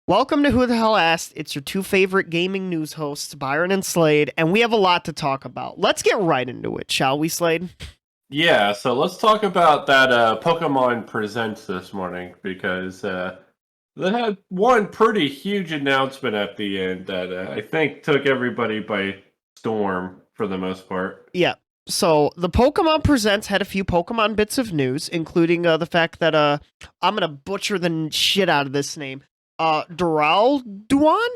Welcome to Who the Hell Asked. It's your two favorite gaming news hosts, Byron and Slade, and we have a lot to talk about. Let's get right into it, shall we, Slade? Yeah, so let's talk about that Pokemon Presents this morning because they had one pretty huge announcement at the end that I think took everybody by storm for the most part. Yeah. So the Pokemon Presents had a few Pokemon bits of news, including the fact that I'm gonna butcher the shit out of this name. Duraludon?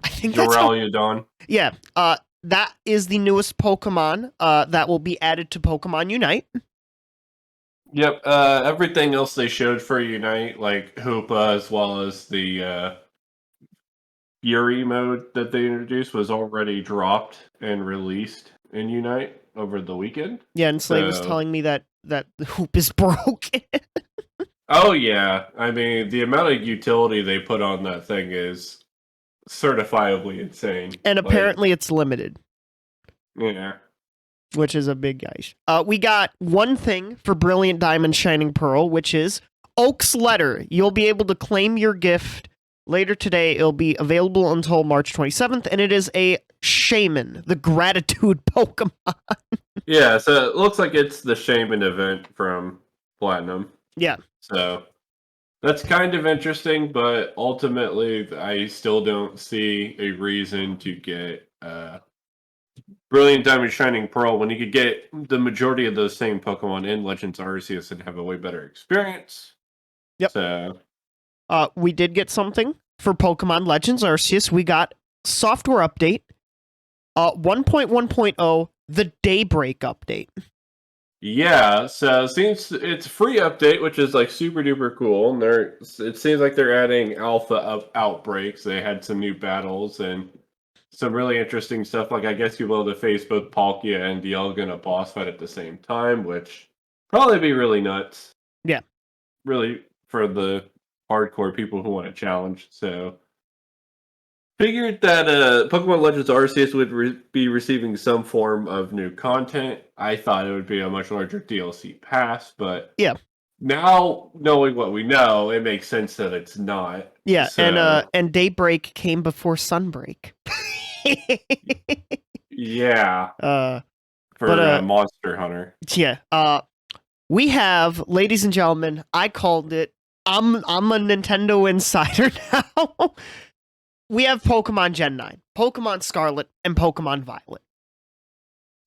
I think that's how. Duraludon. Yeah. That is the newest Pokemon that will be added to Pokemon Unite. Yep, everything else they showed for Unite, like Hoopa as well as the Fury mode that they introduced, was already dropped and released in Unite over the weekend. Yeah, and Slade was telling me that the hoop is broken. Oh yeah, I mean the amount of utility they put on that thing is certifiably insane. And apparently it's limited. Yeah. Which is a big guy. We got one thing for Brilliant Diamond Shining Pearl, which is Oak's Letter. You'll be able to claim your gift later today. It'll be available until March 27th, and it is a Shaman, the gratitude Pokemon. Yeah, so it looks like it's the Shaman event from Platinum. Yeah. So that's kind of interesting, but ultimately I still don't see a reason to get Brilliant Diamond Shining Pearl when you could get the majority of those same Pokemon in Legends Arceus and have a way better experience. Yep. So we did get something for Pokemon Legends Arceus. We got software update 1.1.0, the Daybreak update. yeah, so it seems it's a free update, which is like super duper cool. And it seems like they're adding alpha outbreaks. They had some new battles and some really interesting stuff. Like I guess you'll be able to face both Palkia and Dialga in a boss fight at the same time, which probably be really nuts. Yeah, really for the hardcore people who want a challenge. So figured that Pokemon Legends Arceus would be receiving some form of new content. I thought it would be a much larger DLC pass, but yeah, now knowing what we know, it makes sense that it's not. yeah. So, And Daybreak came before Sunbreak. yeah, uh, for Monster Hunter. Yeah. We have, ladies and gentlemen, I called it. I'm a Nintendo insider now. We have Pokemon Gen 9, Pokemon Scarlet, and Pokemon Violet.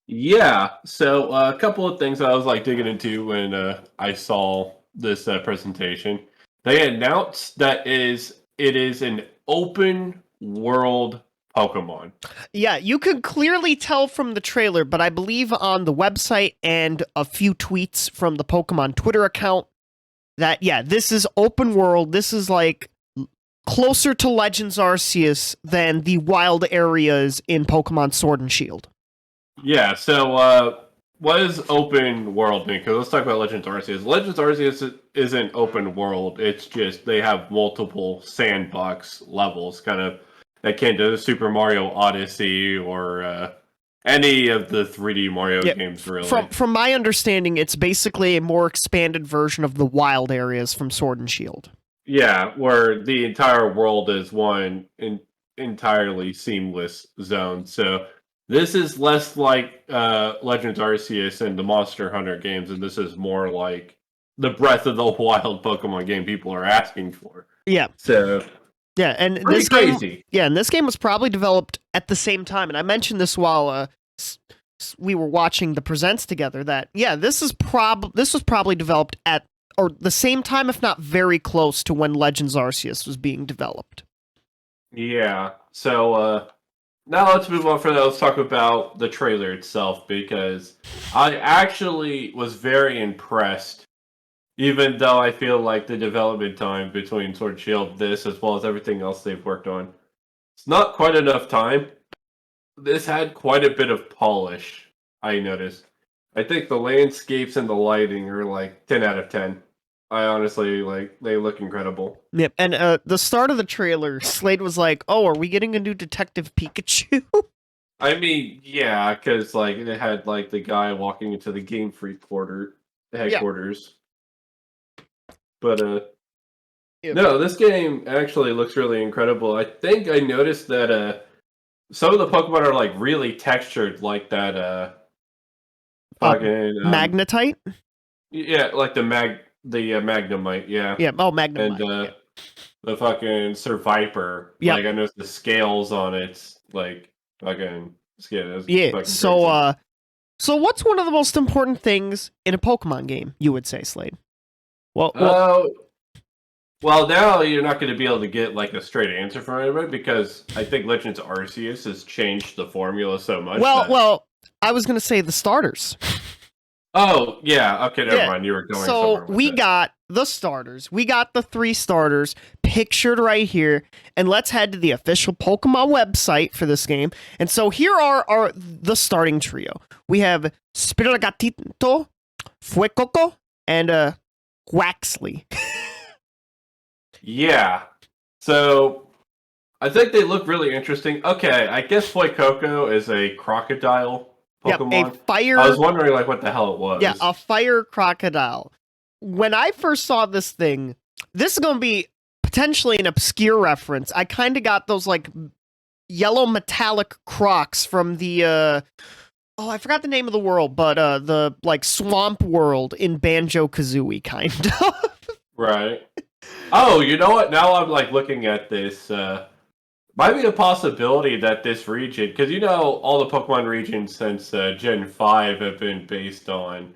Yeah, so a couple of things I was like digging into when I saw this presentation. They announced that it is an open world Pokemon. Yeah, you can clearly tell from the trailer, but I believe on the website and a few tweets from the Pokemon Twitter account that, yeah, this is open world. This is like closer to Legends Arceus than the wild areas in Pokemon Sword and Shield. Yeah, so what does open world mean? Because let's talk about Legends Arceus. Legends Arceus isn't open world. It's just they have multiple sandbox levels, kind of akin to Super Mario Odyssey or any of the 3D Mario games, really. From my understanding, it's basically a more expanded version of the wild areas from Sword and Shield. Yeah, where the entire world is one entirely seamless zone. So this is less like Legends Arceus and the Monster Hunter games, and this is more like the Breath of the Wild Pokemon game people are asking for. Yeah. So yeah, and this game, and this game was probably developed at the same time. And I mentioned this while we were watching the presents together. That this was probably developed at or the same time, if not very close to when Legends Arceus was being developed. Yeah. So now let's move on from that. Let's talk about the trailer itself because I actually was very impressed. Even though I feel like the development time between Sword and Shield, this, as well as everything else they've worked on, it's not quite enough time. This had quite a bit of polish, I noticed. I think the landscapes and the lighting are like 10 out of 10. I honestly, they look incredible. Yep, and the start of the trailer, Slade was like, oh, are we getting a new Detective Pikachu? I mean, yeah, because, it had, the guy walking into the Game Freak headquarters. But Yep. No, this game actually looks really incredible. I think I noticed that some of the Pokemon are like really textured, like that fucking Magnetite? yeah, like the Magnemite, yeah, Yeah. Oh, and Magnemite. Yeah. the fucking Survivor. Yep. Like I noticed the scales on its like fucking skin is Yeah. fucking So, crazy. so what's one of the most important things in a Pokemon game? You would say, Slade. Well, Well, now you're not going to be able to get like a straight answer from anybody because I think Legends Arceus has changed the formula so much. well. I was gonna say the starters. Oh yeah, okay, never Yeah. mind. You were going So somewhere with we it. got the starters. We got the 3 starters pictured right here. And let's head to the official Pokemon website for this game. And so here are the starting trio. We have Spiragatito, Fuecoco, and Quaxley. Yeah. So I think they look really interesting. Okay, I guess Fuecoco is a crocodile Pokemon. Yep, a fire. I was wondering like what the hell it was. Yeah, a fire crocodile. When I first saw this thing, this is going to be potentially an obscure reference. I kind of got those like yellow metallic crocs from the oh, I forgot the name of the world, but the like swamp world in Banjo-Kazooie kind of. Right. Oh, you know what? Now I'm like looking at this. Might be a possibility that this region, because you know all the Pokemon regions since Gen 5 have been based on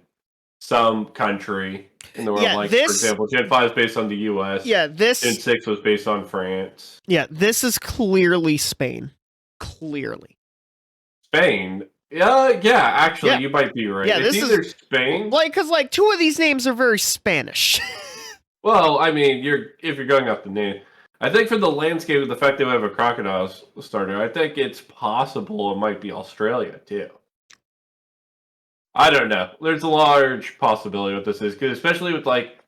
some country in the world. Yeah, like, this- for example, Gen 5 is based on the US. Yeah, Gen this 6 was based on France. yeah, this is clearly Spain. Clearly. Spain? Yeah, actually, Yeah. you might be right. Yeah, it's this either is- Spain. Like cuz like 2 of these names are very Spanish. Well, I mean, if you're going off the name. I think for the landscape of the fact that we have a crocodile starter, I think it's possible it might be Australia too. I don't know. There's a large possibility what this is, 'cause especially with like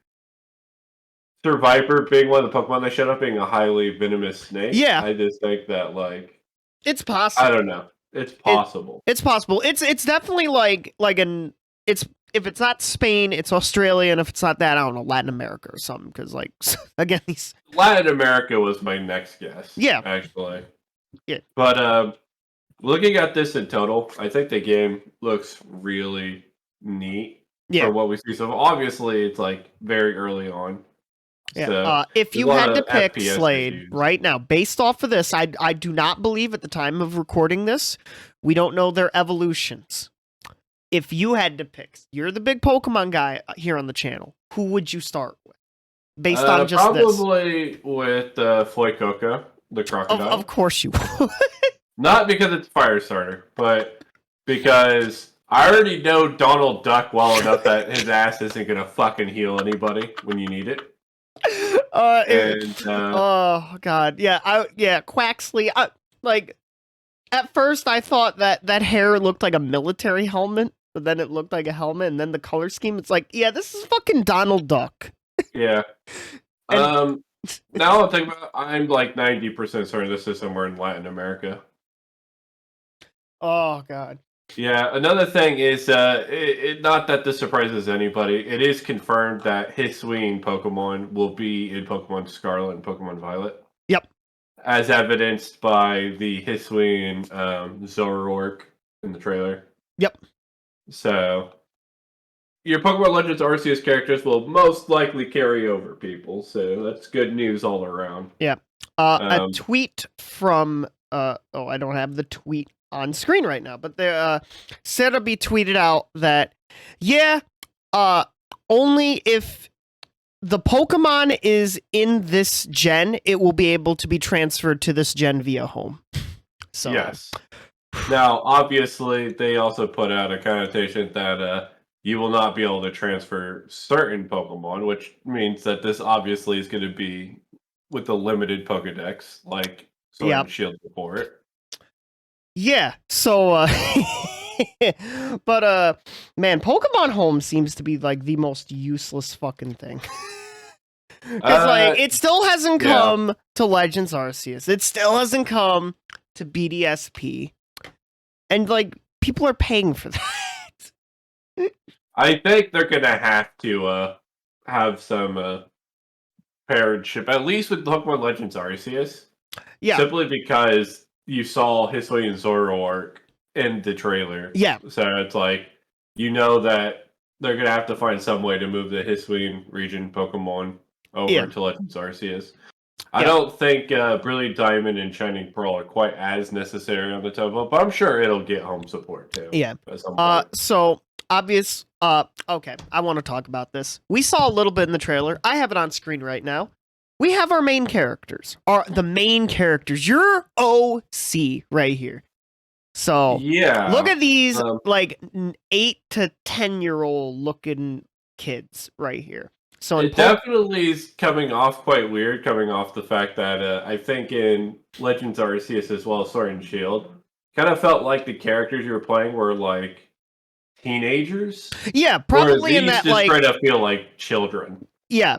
Survivor being one of the Pokemon that showed up being a highly venomous snake. Yeah. I just think that like It's possible. I don't know. It's possible. It's possible. It's definitely like an it's if it's not Spain, it's Australia, and if it's not that, I don't know, Latin America or something. Because like again, these Latin America was my next guess. Yeah. Actually. Yeah. But looking at this in total, I think the game looks really neat for what we see. So obviously it's like very early on. Yeah. So If there's you a lot had to of pick FPS Slade issues. right now, based off of this, I do not believe at the time of recording this, we don't know their evolutions. If you had to pick, you're the big Pokemon guy here on the channel. Who would you start with? Based on just probably with Fuecoco, the this. crocodile. Of course you would. Not because it's fire starter, but because I already know Donald Duck well enough that his ass isn't gonna fucking heal anybody when you need it. Oh god, yeah, Quaxley. Like at first, I thought that hair looked like a military helmet, but then it looked like a helmet, and then the color scheme. It's like, yeah, this is fucking Donald Duck. Yeah. And- Now I'm thinking about it, I'm like 90% certain this is somewhere in Latin America. Oh god. Yeah, another thing is, not that this surprises anybody, it is confirmed that Hisuian Pokemon will be in Pokemon Scarlet and Pokemon Violet. Yep. As evidenced by the Hisuian Zoroark in the trailer. Yep. So, your Pokemon Legends Arceus characters will most likely carry over, people. So that's good news all around. Yeah. A tweet from I don't have the tweet on screen right now, but there Cerebi tweeted out that only if the Pokemon is in this gen, it will be able to be transferred to this gen via home. So yes. Now, obviously, they also put out a connotation that you will not be able to transfer certain Pokemon, which means that this obviously is going to be with a limited Pokedex, like Sword and Shield support. Yeah, so but man, Pokemon Home seems to be like the most useless fucking thing. Because like it still hasn't come to Legends Arceus. It still hasn't come to BDSP. And like people are paying for that. I think they're gonna have to have some parentship, at least with Pokemon Legends Arceus. Yeah. Simply because you saw Hisuian Zoroark in the trailer. Yeah. So it's like, you know that they're going to have to find some way to move the Hisuian region Pokemon over to Legends Arceus. I don't think Brilliant Diamond and Shining Pearl are quite as necessary on the Topo, but I'm sure it'll get home support too. Yeah. At some point. So obvious. Okay, I want to talk about this. We saw a little bit in the trailer. I have it on screen right now. We have our main characters. The main characters. Your OC right here. So yeah, look at these like 8 to 10-year-old looking kids right here. So it definitely is coming off quite weird, coming off the fact that I think in Legends Arceus as well as Sword and Shield, kind of felt like the characters you were playing were like teenagers. Yeah, probably in that just like trying to feel like children. Yeah.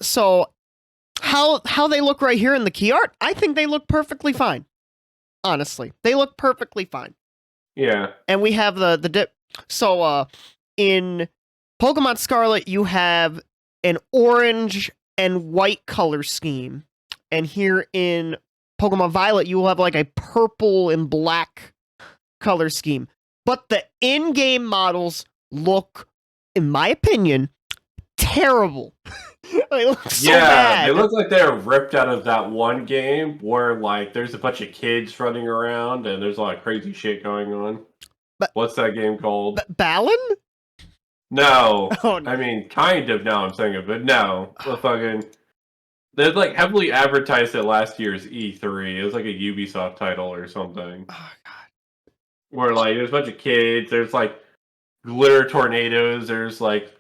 So how they look right here in the key art, I think they look perfectly fine. Honestly, they look perfectly fine. Yeah. And we have the dip. So in Pokemon Scarlet, you have an orange and white color scheme, and here in Pokemon Violet, you will have like a purple and black color scheme. But the in-game models look, in my opinion, terrible. They look so bad. They look like they're ripped out of that one game where like there's a bunch of kids running around and there's a lot of crazy shit going on. What's that game called? Balan? No. Oh, no. I mean, kind of now I'm saying it, but no. The fucking... They like heavily advertised it last year's E3. It was like a Ubisoft title or something. Oh, God. Where like there's a bunch of kids, there's like glitter tornadoes, there's like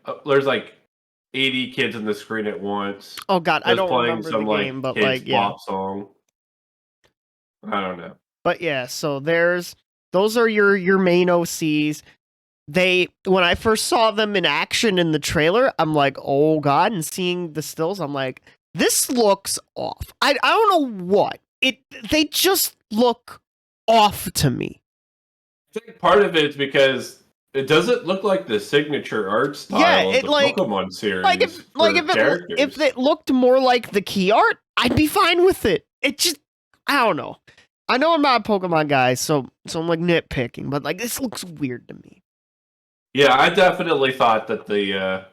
80 kids on the screen at once. Oh God, I don't remember some, the game, but kids like, yeah. pop song. I don't know. But yeah, so those are your main OCs. When I first saw them in action in the trailer, I'm like, oh God, and seeing the stills, I'm like, this looks off. I don't know what. They just look off to me. I think part of it is because it doesn't look like the signature art style of the Pokemon series. If it looked more like the key art, I'd be fine with it. It just, I don't know. I know I'm not a Pokemon guy, so I'm like nitpicking, but like this looks weird to me. Yeah, I definitely thought that the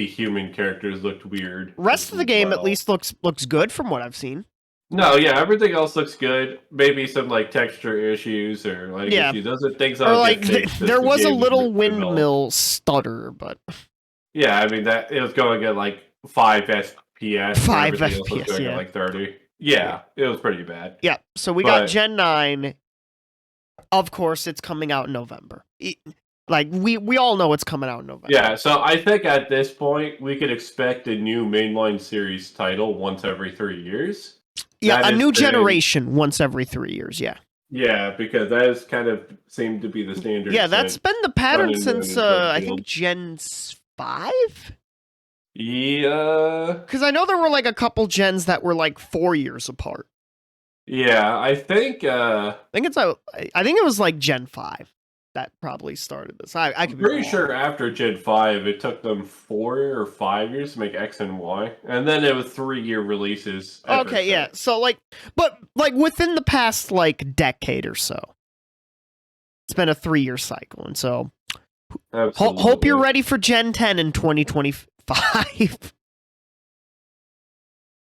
human characters looked weird. Rest of the game at least looks good from what I've seen. No, yeah, everything else looks good. Maybe some like texture issues or like issues. Those are things or like there was a little windmill stutter, but yeah, I mean that it was going at like 5 FPS. 5 FPS, yeah, at like 30. Yeah, it was pretty bad. Yeah, so we got Gen 9. Of course, it's coming out in November. Like we all know it's coming out in November. Yeah, so I think at this point we could expect a new mainline series title once every 3 years. Yeah, a new generation once every 3 years, yeah. Yeah, because that has kind of seemed to be the standard. Yeah, that's been the pattern since, I think, Gen 5? Yeah. Because I know there were, like, a couple gens that were, like, 4 years apart. Yeah, I think... I think it was, like, Gen 5 that probably started this. I'm pretty sure after Gen 5, it took them 4 or 5 years to make X and Y, and then it was 3-year releases. Okay, yeah. So but within the past decade or so, it's been a 3-year cycle, and so hope you're ready for Gen 10 in 2025.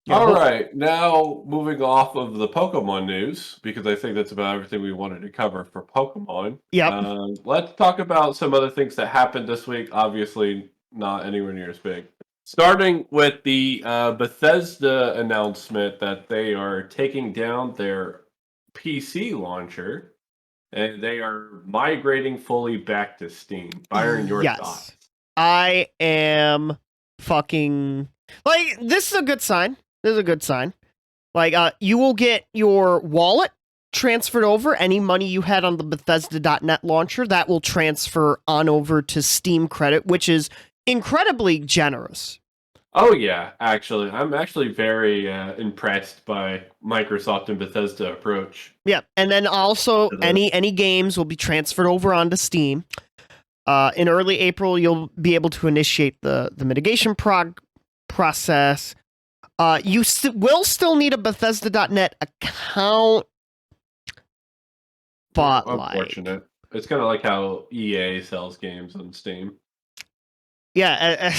All right, now moving off of the Pokemon news, because I think that's about everything we wanted to cover for Pokemon. Yep. Let's talk about some other things that happened this week. Obviously, not anywhere near as big. Starting with the Bethesda announcement that they are taking down their PC launcher, and they are migrating fully back to Steam. Byron, your thoughts? I am fucking... this is a good sign. This is a good sign. You will get your wallet transferred over. Any money you had on the Bethesda.net launcher, that will transfer on over to Steam credit, which is incredibly generous. Oh, yeah, actually. I'm actually very impressed by Microsoft and Bethesda approach. Yeah, and then also any games will be transferred over onto Steam. In early April, you'll be able to initiate the mitigation process. You will still need a Bethesda.net account, but unfortunate. It's kind of like how EA sells games on Steam. Yeah,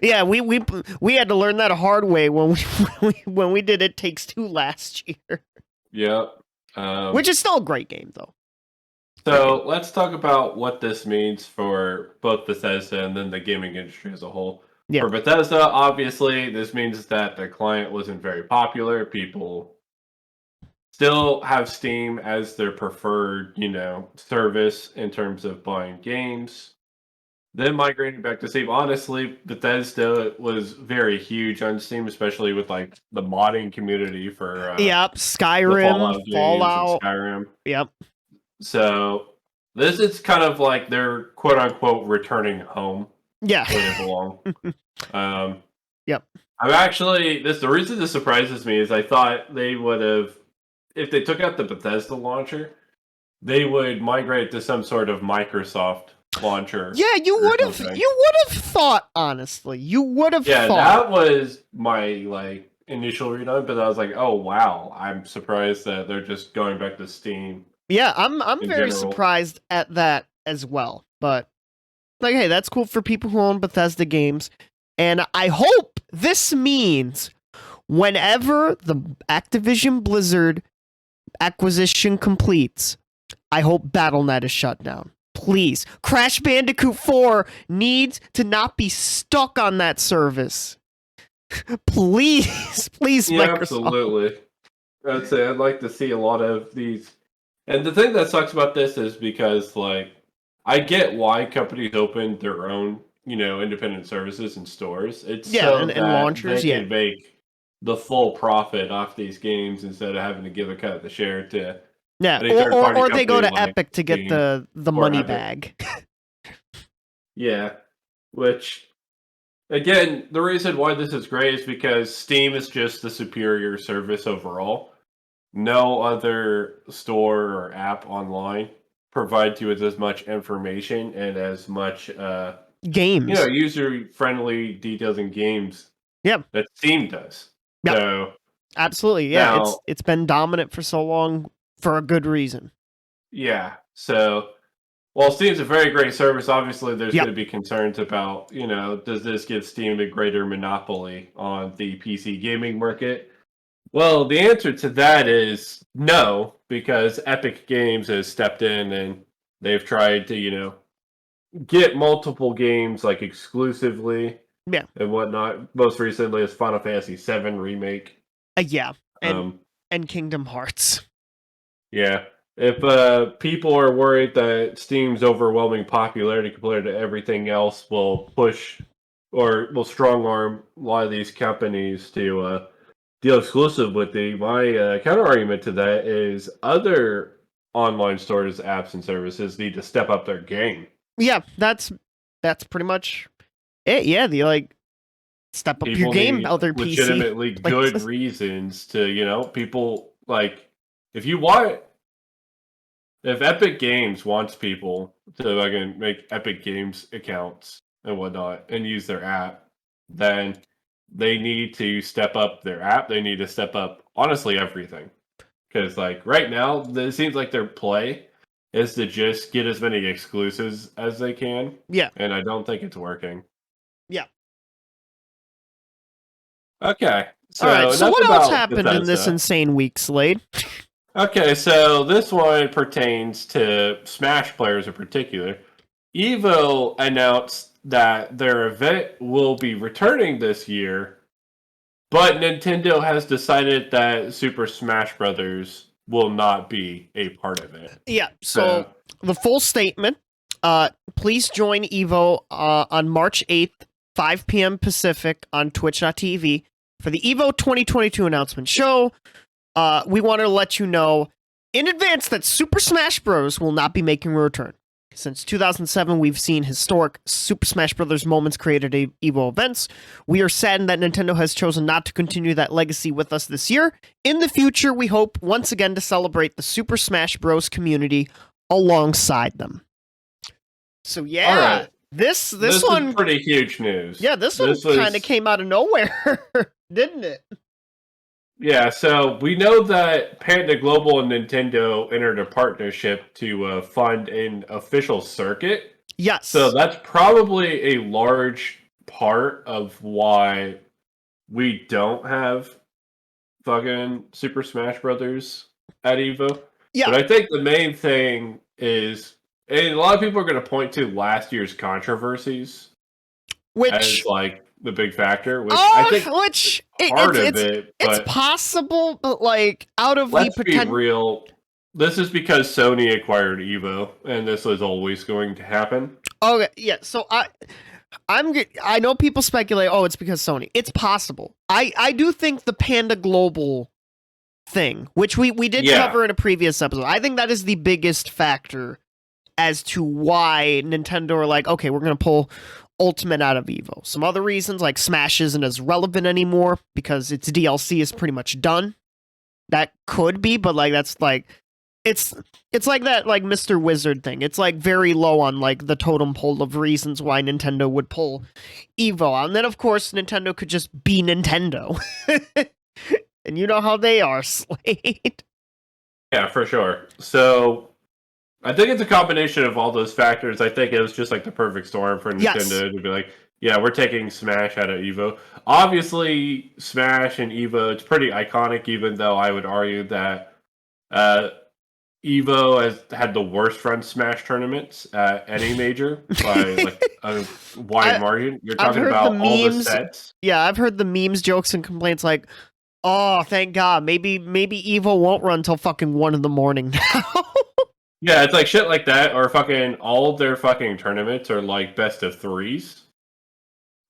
yeah. We had to learn that a hard way when we did It Takes Two last year. Yeah, which is still a great game though. So let's talk about what this means for both Bethesda and then the gaming industry as a whole. Yeah. For Bethesda, obviously, this means that their client wasn't very popular. People still have Steam as their preferred, service in terms of buying games. Then migrating back to Steam. Honestly, Bethesda was very huge on Steam, especially with like the modding community for Skyrim, Fallout, Skyrim. Yep. So this is kind of like their quote unquote returning home. Yeah. Where they belong. Yep. I'm actually the reason this surprises me is I thought they would have, if they took out the Bethesda launcher, they would migrate to some sort of Microsoft launcher. Yeah, you would have thought, honestly. You would have thought. Yeah, that was my initial read on it, but I was like, oh wow, I'm surprised that they're just going back to Steam. Yeah, I'm very surprised at that as well. But hey, that's cool for people who own Bethesda games. And I hope this means whenever the Activision Blizzard acquisition completes, I hope Battle.net is shut down. Please. Crash Bandicoot 4 needs to not be stuck on that service. Please, yeah, Microsoft. Absolutely. I'd say I'd like to see a lot of these. And the thing that sucks about this is because, I get why companies open their own, independent services and stores. It's and launchers, they can make the full profit off these games instead of having to give a cut of the share to or they go to Epic to get the money bag. Yeah, which again, the reason why this is great is because Steam is just the superior service overall. No other store or app online provides you with as much information and as much games, user-friendly details in games. Yep. That Steam does. Yep. So absolutely, yeah. Now, it's been dominant for so long for a good reason. Yeah. So while Steam's a very great service, obviously there's going to be concerns about, does this give Steam a greater monopoly on the PC gaming market? Well, the answer to that is no, because Epic Games has stepped in and they've tried to, get multiple games exclusively and whatnot. Most recently is Final Fantasy VII Remake. And Kingdom Hearts. Yeah. If people are worried that Steam's overwhelming popularity compared to everything else will push or will strong arm a lot of these companies to deal exclusive with my counter argument to that is other online stores, apps, and services need to step up their game. Yeah, that's pretty much it. Yeah, they step up your game. Other legitimately PC good reasons to people if Epic Games wants people to make Epic Games accounts and whatnot and use their app, then they need to step up their app. They need to step up, honestly, everything. Because, right now, it seems like their play is to just get as many exclusives as they can. Yeah. And I don't think it's working. Yeah. Okay. All right, so what else happened in this insane week, Slade? Okay, so this one pertains to Smash players in particular. EVO announced that their event will be returning this year, but Nintendo has decided that Super Smash Bros. Will not be a part of it. Yeah, so the full statement, please join EVO on March 8th, 5 p.m. Pacific on twitch.tv for the EVO 2022 announcement show. We want to let you know in advance that Super Smash Bros. Will not be making a return. Since 2007, we've seen historic Super Smash Bros. Moments created at EVO events. We are saddened that Nintendo has chosen not to continue that legacy with us this year. In the future, we hope once again to celebrate the Super Smash Bros. Community alongside them. So yeah, all right. this one is pretty huge news. Yeah, this one kind of came out of nowhere. didn't it? Yeah, so we know that Panda Global and Nintendo entered a partnership to fund an official circuit. So Yes. that's probably a large part of why we don't have fucking Super Smash Brothers at EVO. Yeah. But I think the main thing is, and a lot of people are going to point to last year's controversies as Which like the big factor, which I think which part of it, it's but possible, but like out of the let's be potential. real. This is because Sony acquired EVO, and this was always going to happen. Okay, yeah. So I know people speculate. Oh, it's because Sony. It's possible. I do think the Panda Global thing, which we did Yeah. cover in a previous episode. I think that is the biggest factor as to why Nintendo are like, okay, we're gonna pull Ultimate out of EVO. Some other reasons, like Smash isn't as relevant anymore because its DLC is pretty much done. That could be, but like that's like it's like that like Mr. Wizard thing. It's like very low on like the totem pole of reasons why Nintendo would pull EVO. And then of course Nintendo could just be Nintendo. And you know how they are, Slade. Yeah, for sure. So I think it's a combination of all those factors. I think it was just like the perfect storm for Nintendo Yes. to be like, yeah, we're taking Smash out of EVO. Obviously, Smash and EVO, it's pretty iconic, even though I would argue that EVO has had the worst run Smash tournaments at any major by like a wide margin. You're I've talking heard about the all the memes. sets. Yeah, I've heard the memes, jokes, and complaints like, oh, thank God, maybe EVO won't run till fucking 1 in the morning now. Yeah, it's like shit like that, or fucking all of their fucking tournaments are like best of threes.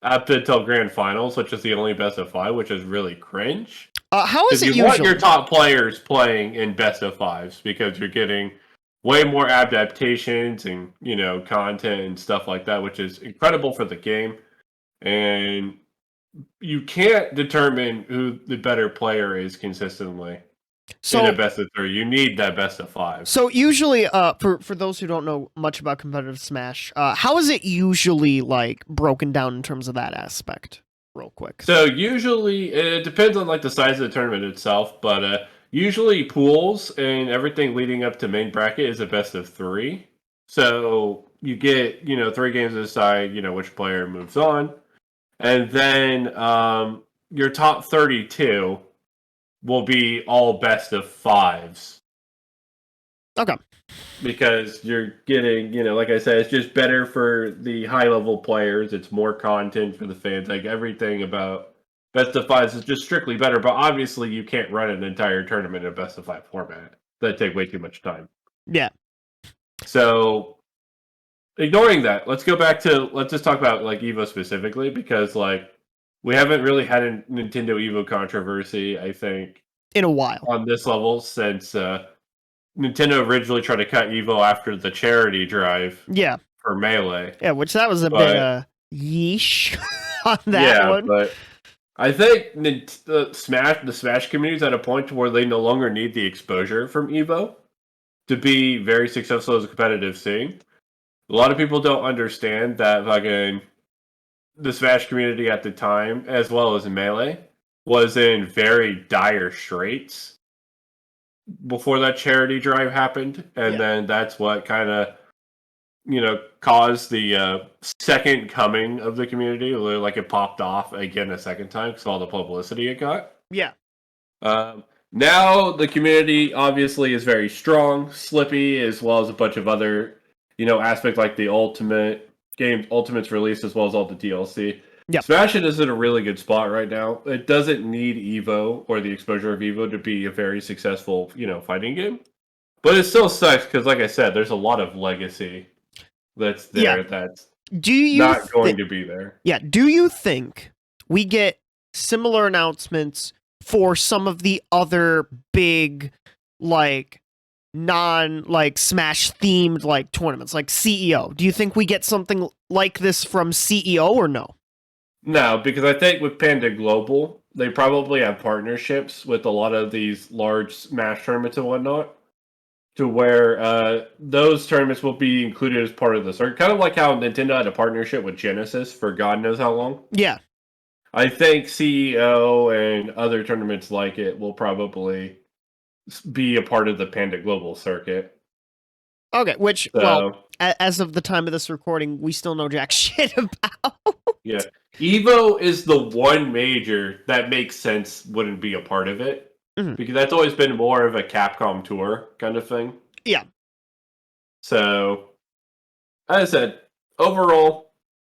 Up until grand finals, which is the only best of five, which is really cringe. How is Because it you want usually? your top players playing in best of fives because you're getting way more adaptations and content and stuff like that, which is incredible for the game. And you can't determine who the better player is consistently in a best of three. You need that best of five. So usually, for those who don't know much about competitive Smash, how is it usually like broken down in terms of that aspect? Real quick. So usually it depends on like the size of the tournament itself, but usually pools and everything leading up to main bracket is a best of three. So you get 3 games to decide which player moves on, and then your top 32 will be all best of fives. Okay. Because you're getting, like I said, it's just better for the high level players. It's more content for the fans. Like everything about best of fives is just strictly better. But obviously, you can't run an entire tournament in a best of five format. That'd take way too much time. Yeah. So, ignoring that, let's just talk about like EVO specifically because like we haven't really had a Nintendo EVO controversy. I think In a while. on this level since. Nintendo originally tried to cut EVO after the charity drive. Yeah. For Melee. Yeah, which that was a bit yeesh on that one. But I think the Smash community is at a point where they no longer need the exposure from EVO to be very successful as a competitive scene. A lot of people don't understand that fucking the Smash community at the time, as well as Melee, was in very dire straits before that charity drive happened, and then that's what kind of caused the second coming of the community. Like it popped off again a second time because of all the publicity it got. Yeah. Now the community obviously is very strong. Slippy, as well as a bunch of other aspects like the Ultimate's release, as well as all the DLC. Yep. Smash It is in a really good spot right now. It doesn't need EVO or the exposure of EVO to be a very successful, fighting game. But it still sucks because, like I said, there's a lot of legacy that's there that's not going to be there. Yeah. Do you think we get similar announcements for some of the other big, like, Smash themed, like, tournaments, like CEO? Do you think we get something like this from CEO or no? No, because I think with Panda Global, they probably have partnerships with a lot of these large Smash tournaments and whatnot, to where those tournaments will be included as part of the circuit. Kind of like how Nintendo had a partnership with Genesis for God knows how long. Yeah. I think CEO and other tournaments like it will probably be a part of the Panda Global circuit. Okay, which, well, So as of the time of this recording, we still know jack shit about. yeah, EVO is the one major that makes sense wouldn't be a part of it Mhm. because that's always been more of a Capcom tour kind of thing. Yeah. So, as I said, overall,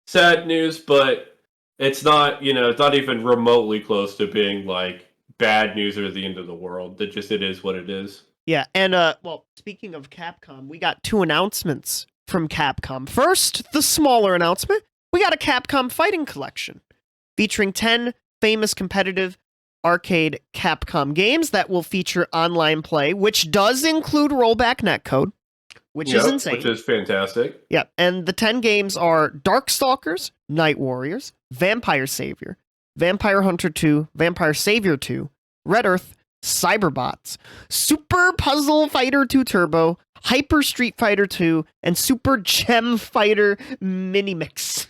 sad news, but it's not, it's not even remotely close to being like bad news or the end of the world. It is what it is. Yeah, and well, speaking of Capcom, we got 2 announcements from Capcom. First, the smaller announcement. We got a Capcom Fighting Collection featuring 10 famous competitive arcade Capcom games that will feature online play, which does include rollback netcode, which is insane. Which is fantastic. Yeah, and the 10 games are Darkstalkers, Night Warriors, Vampire Savior, Vampire Hunter 2, Vampire Savior 2, Red Earth, Cyberbots, Super Puzzle Fighter 2 Turbo, Hyper Street Fighter 2, and Super Gem Fighter Mini Mix.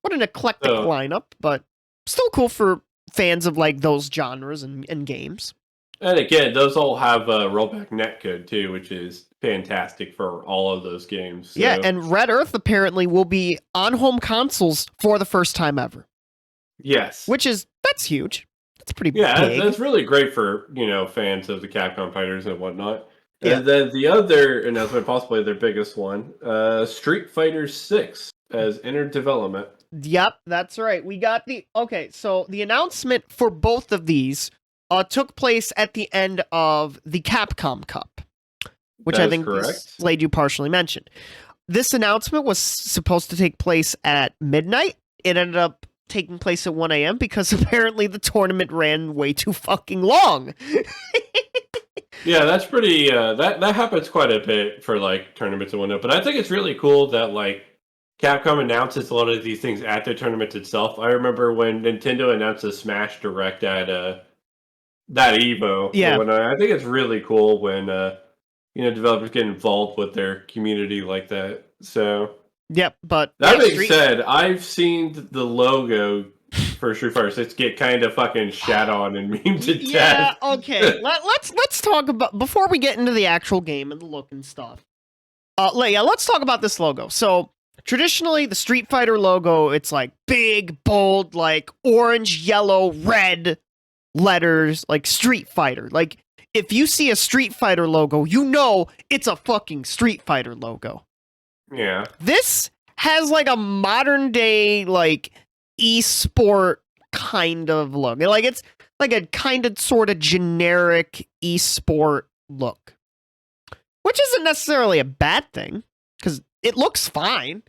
What an eclectic lineup, but still cool for fans of like those genres and games. And again, those all have rollback netcode too, which is fantastic for all of those games. So. Yeah, and Red Earth apparently will be on home consoles for the first time ever. Yes. That's huge. That's pretty big. Yeah, that's really great for, fans of the Capcom fighters and whatnot. Yeah. And then the other announcement, possibly their biggest one, Street Fighter 6 has entered development. Yep, that's right. We got so the announcement for both of these took place at the end of the Capcom Cup, which I think Slade you partially mentioned. This announcement was supposed to take place at midnight. It ended up taking place at 1 a.m. because apparently the tournament ran way too fucking long. Yeah, that's pretty, that happens quite a bit for, like, tournaments and whatnot. But I think it's really cool that, like, Capcom announces a lot of these things at the tournament itself. I remember when Nintendo announced the Smash Direct at, that EVO. Yeah. I think it's really cool when, developers get involved with their community like that. So, yep, but that being said, I've seen the logo for Street Fighter 6 get kind of fucking shat on and memed to death. Yeah, okay. Let's talk about before we get into the actual game and the look and stuff. Let's talk about this logo. So, traditionally, the Street Fighter logo, it's like big, bold, like orange, yellow, red letters, like Street Fighter. Like, if you see a Street Fighter logo, you know it's a fucking Street Fighter logo. Yeah. This has like a modern day, like, esport kind of look. Like, it's like a kind of sort of generic esport look. Which isn't necessarily a bad thing, because it looks fine.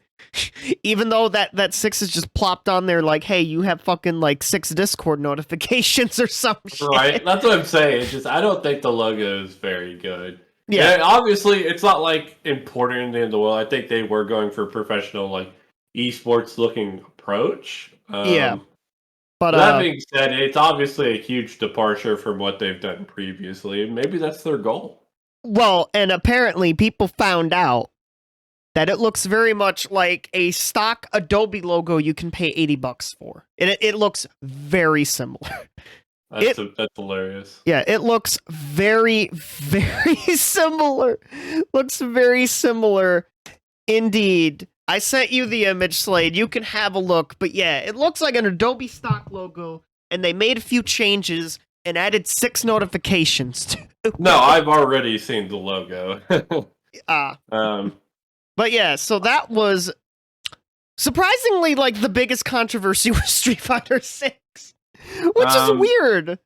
Even though that 6 is just plopped on there like, hey, you have fucking like 6 Discord notifications or some shit. Right, that's what I'm saying. It's just, I don't think the logo is very good. Yeah. And obviously, it's not like important in the world. I think they were going for professional, like, esports looking approach. Yeah. But that being said, it's obviously a huge departure from what they've done previously. Maybe that's their goal. Well, and apparently people found out that it looks very much like a stock Adobe logo you can pay $80 for. It looks very similar. That's hilarious. Yeah, it looks very, very similar. Looks very similar indeed. I sent you the image, Slade. You can have a look. But yeah, it looks like an Adobe stock logo, and they made a few changes and added 6 notifications to it. No, I've already seen the logo. But yeah, so that was surprisingly like the biggest controversy with Street Fighter 6, which is weird.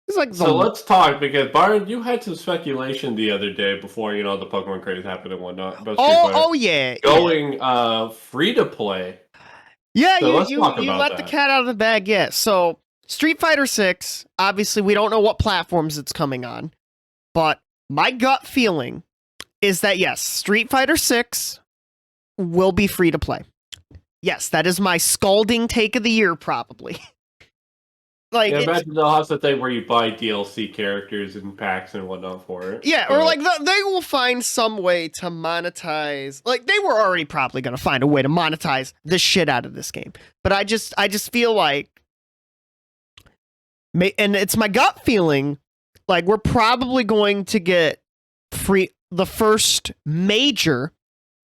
It's like so let's talk, because Byron, you had some speculation the other day before the Pokemon craze happened and whatnot. About going free to play. Yeah, so you let the cat out of the bag. Yeah, so Street Fighter 6. Obviously, we don't know what platforms it's coming on, but my gut feeling is that, yes, Street Fighter 6 will be free to play. Yes, that is my scalding take of the year, probably. Like, Yeah, imagine they'll have something where you buy DLC characters and packs and whatnot for it. yeah, but, or like they will find some way to monetize. Like they were already probably going to find a way to monetize the shit out of this game. But I just feel like, and it's my gut feeling, like we're probably going to get the first major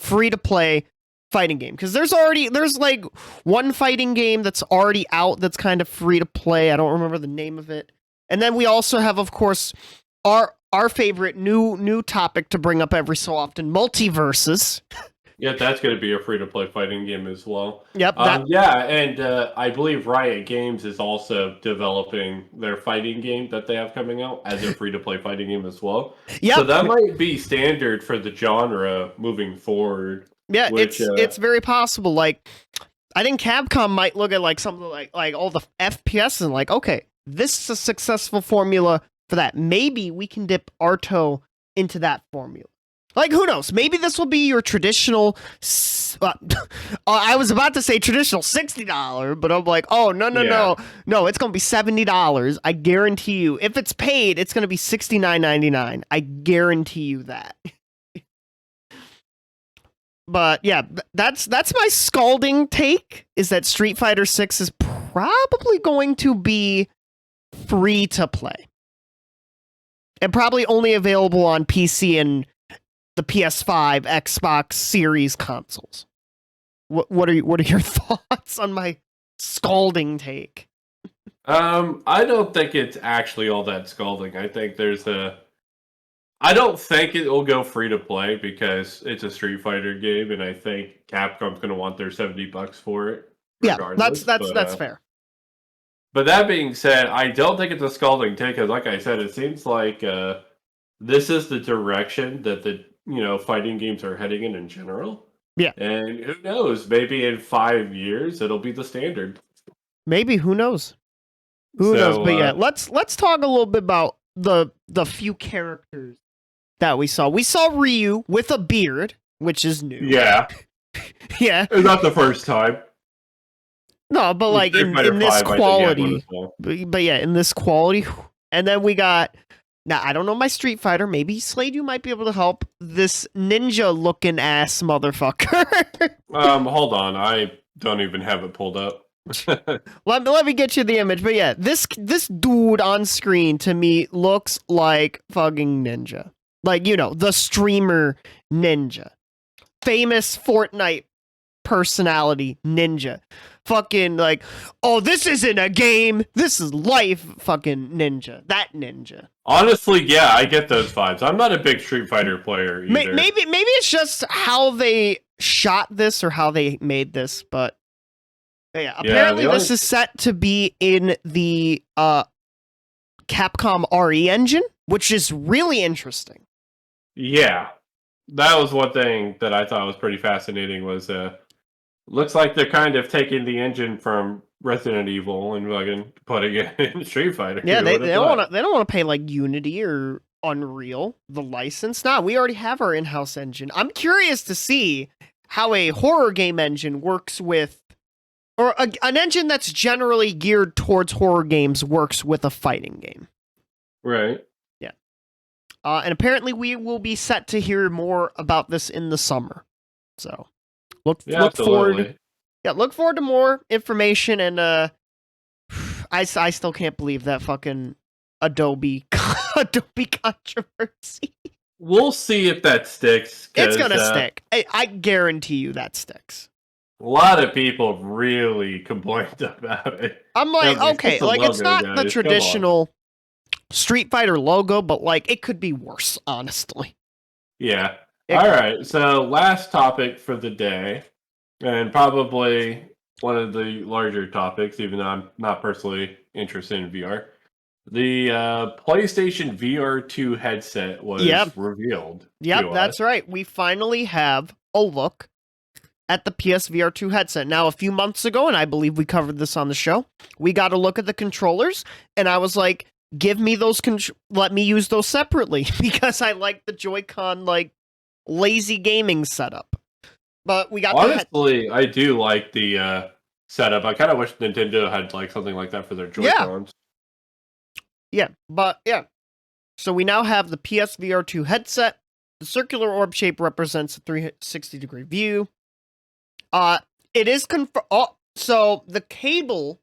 free to play fighting game, because there's like one fighting game that's already out that's kind of free to play. I don't remember the name of it. And then we also have, of course, our favorite new topic to bring up every so often, multiverses. Yeah, that's going to be a free-to-play fighting game as well. Yep. Yeah, and I believe Riot Games is also developing their fighting game that they have coming out as a free-to-play fighting game as well. Yep. So that might be standard for the genre moving forward. Yeah, it's very possible. Like, I think Capcom might look at like something like all the FPS and like, okay, this is a successful formula for that. Maybe we can dip our toe into that formula. Like, who knows? Maybe this will be your traditional. I was about to say traditional $60, but I'm like, oh no! It's gonna be $70. I guarantee you. If it's paid, it's gonna be $69.99. I guarantee you that. But yeah, that's my scalding take. Is that Street Fighter 6 is probably going to be free to play, and probably only available on PC and the PS5, Xbox Series consoles. What are your thoughts on my scalding take? I don't think it's actually all that scalding. I think I don't think it will go free to play because it's a Street Fighter game, and I think Capcom's going to want their $70 for it. Yeah, that's fair. But that being said, I don't think it's a scalding take because, like I said, it seems like this is the direction that the fighting games are heading in general. Yeah. And who knows? Maybe in 5 years it'll be the standard. Maybe, who knows? Who knows? But yeah, let's talk a little bit about the few characters that we saw. We saw Ryu with a beard, which is new. Yeah. Yeah. It's not the first time. No, but like in this quality. But yeah, in this quality. And then we got, now, I don't know my Street Fighter. Maybe Slade, you might be able to help. This ninja-looking ass motherfucker. Hold on. I don't even have it pulled up. let me get you the image. But yeah, this dude on screen to me looks like fucking Ninja. Like, the streamer Ninja. Famous Fortnite personality Ninja. Fucking like, oh, this isn't a game, this is life. Fucking Ninja. That Ninja. Honestly, yeah, I get those vibes. I'm not a big Street Fighter player either. Maybe it's just how they shot this or how they made this, but yeah, apparently this is set to be in the Capcom RE engine, which is really interesting. Yeah. That was one thing that I thought was pretty fascinating was looks like they're kind of taking the engine from Resident Evil and fucking putting it in Street Fighter. Yeah, they don't want to pay like Unity or Unreal the license. Nah, we already have our in-house engine. I'm curious to see how a horror game engine works with, or an engine that's generally geared towards horror games works with a fighting game. Right. Yeah. And apparently we will be set to hear more about this in the summer. So look forward. Yeah, look forward to more information. And I still can't believe that fucking Adobe controversy. We'll see if that sticks. It's gonna stick. I guarantee you that sticks. A lot of people really complained about it. I'm like, okay, like it's not the traditional Street Fighter logo, but like it could be worse, honestly. Yeah. All right. So last topic for the day, and probably one of the larger topics, even though I'm not personally interested in VR. The PlayStation VR2 headset was revealed. Yep, that's right. We finally have a look at the PSVR2 headset. Now, a few months ago, and I believe we covered this on the show, we got a look at the controllers, and I was like, give me those, let me use those separately, because I like the Joy-Con, like, lazy gaming setup. But we got honestly, I do like the setup. I kind of wish Nintendo had like something like that for their Joy-Cons. Yeah, but yeah. So we now have the PSVR2 headset. The circular orb shape represents a 360-degree view. It is so the cable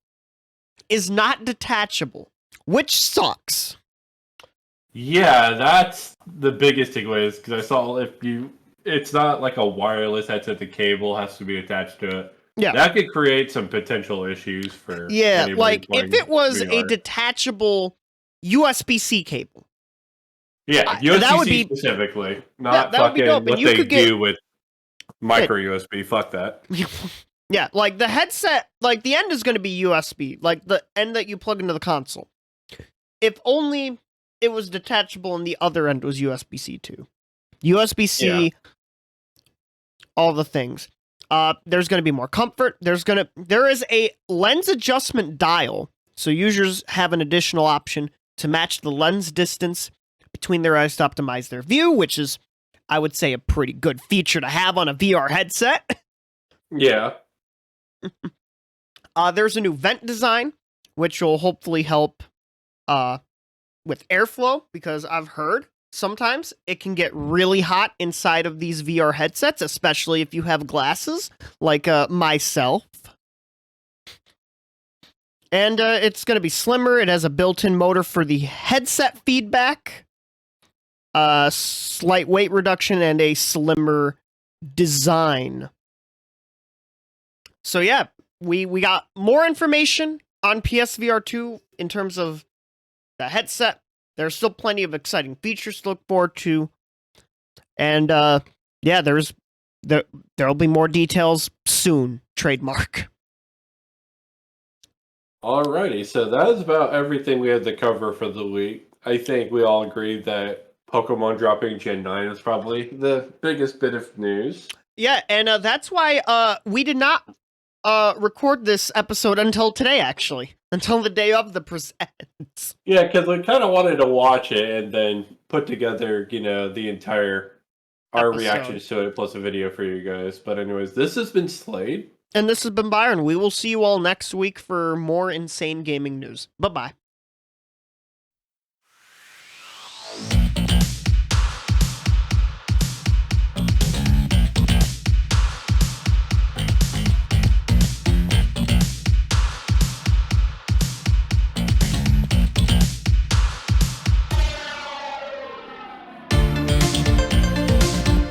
is not detachable, which sucks. Yeah, that's the biggest takeaway, is because I saw it's not like a wireless headset, the cable has to be attached to it. Yeah. That could create some potential issues for anybody like playing if it was a VR. detachable USB-C cable. Yeah, USB-C specifically, not that would be dope. fucking what they do with micro USB. Fuck that. Yeah, like the headset, like the end is going to be USB, like the end that you plug into the console. If only it was detachable and the other end was USB-C too. USB-C, all the things. There's going to be more comfort. There is a lens adjustment dial, so users have an additional option to match the lens distance between their eyes to optimize their view, which is, I would say, a pretty good feature to have on a VR headset. Yeah. There's a new vent design, which will hopefully help with airflow, because I've heard sometimes it can get really hot inside of these VR headsets, especially if you have glasses, like myself. And it's going to be slimmer. It has a built-in motor for the headset feedback, slight weight reduction, and a slimmer design. So yeah, we got more information on PSVR2 in terms of the headset. There's still plenty of exciting features to look forward to. And yeah, there'll be more details soon. Trademark. Alrighty, so that is about everything we had to cover for the week. I think we all agree that Pokemon dropping Gen 9 is probably the biggest bit of news. Yeah, and that's why we did not record this episode until today, actually. Until the day of the presents. Yeah, because we kind of wanted to watch it and then put together, the entire our reactions to it plus a video for you guys. But anyways, this has been Slade. And this has been Byron. We will see you all next week for more insane gaming news. Bye-bye.